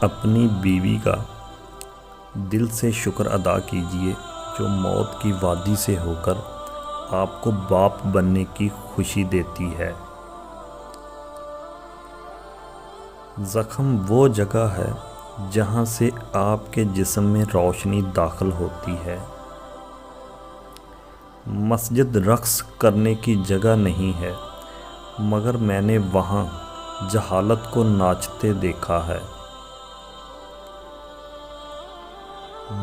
اپنی بیوی کا دل سے شکر ادا کیجیے جو موت کی وادی سے ہو کر آپ کو باپ بننے کی خوشی دیتی ہے۔ زخم وہ جگہ ہے جہاں سے آپ کے جسم میں روشنی داخل ہوتی ہے۔ مسجد رقص کرنے کی جگہ نہیں ہے، مگر میں نے وہاں جہالت کو ناچتے دیکھا ہے۔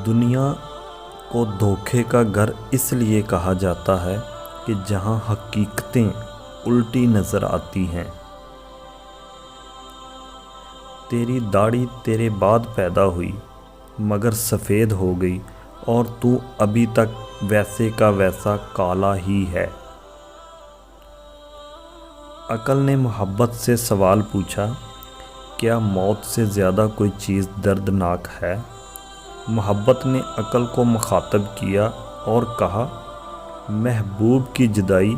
دنیا کو دھوکے کا گھر اس لیے کہا جاتا ہے کہ جہاں حقیقتیں الٹی نظر آتی ہیں۔ تیری داڑھی تیرے بعد پیدا ہوئی مگر سفید ہو گئی اور تو ابھی تک ویسے کا ویسا کالا ہی ہے۔ عقل نے محبت سے سوال پوچھا، کیا موت سے زیادہ کوئی چیز دردناک ہے؟ محبت نے عقل کو مخاطب کیا اور کہا، محبوب کی جدائی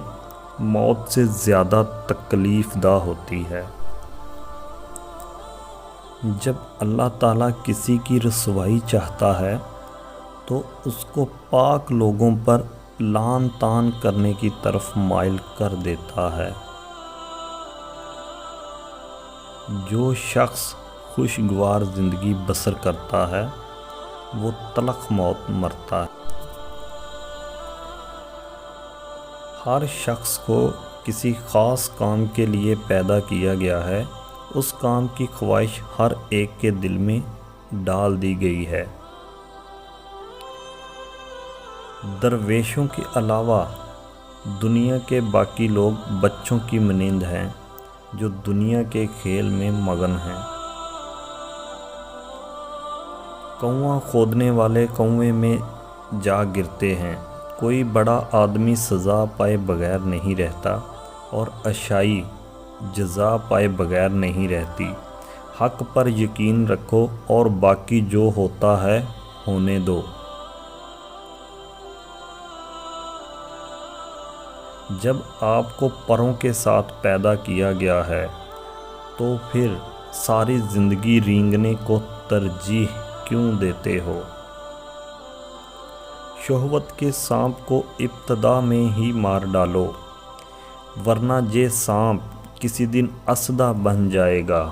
موت سے زیادہ تکلیف دہ ہوتی ہے۔ جب اللہ تعالیٰ کسی کی رسوائی چاہتا ہے تو اس کو پاک لوگوں پر لعن طعن کرنے کی طرف مائل کر دیتا ہے۔ جو شخص خوشگوار زندگی بسر کرتا ہے وہ تلخ موت مرتا ہے۔ ہر شخص کو کسی خاص کام کے لیے پیدا کیا گیا ہے، اس کام کی خواہش ہر ایک کے دل میں ڈال دی گئی ہے۔ درویشوں کے علاوہ دنیا کے باقی لوگ بچوں کی مانند ہیں جو دنیا کے کھیل میں مگن ہیں۔ کنواں کھودنے والے کنویں میں جا گرتے ہیں، کوئی بڑا آدمی سزا پائے بغیر نہیں رہتا اور اشائی جزا پائے بغیر نہیں رہتی۔ حق پر یقین رکھو اور باقی جو ہوتا ہے ہونے دو۔ جب آپ کو پروں کے ساتھ پیدا کیا گیا ہے تو پھر ساری زندگی رینگنے کو ترجیح کیوں دیتے ہو؟ شہوت کے سانپ کو ابتدا میں ہی مار ڈالو، ورنہ یہ سانپ کسی دن اسدہ بن جائے گا۔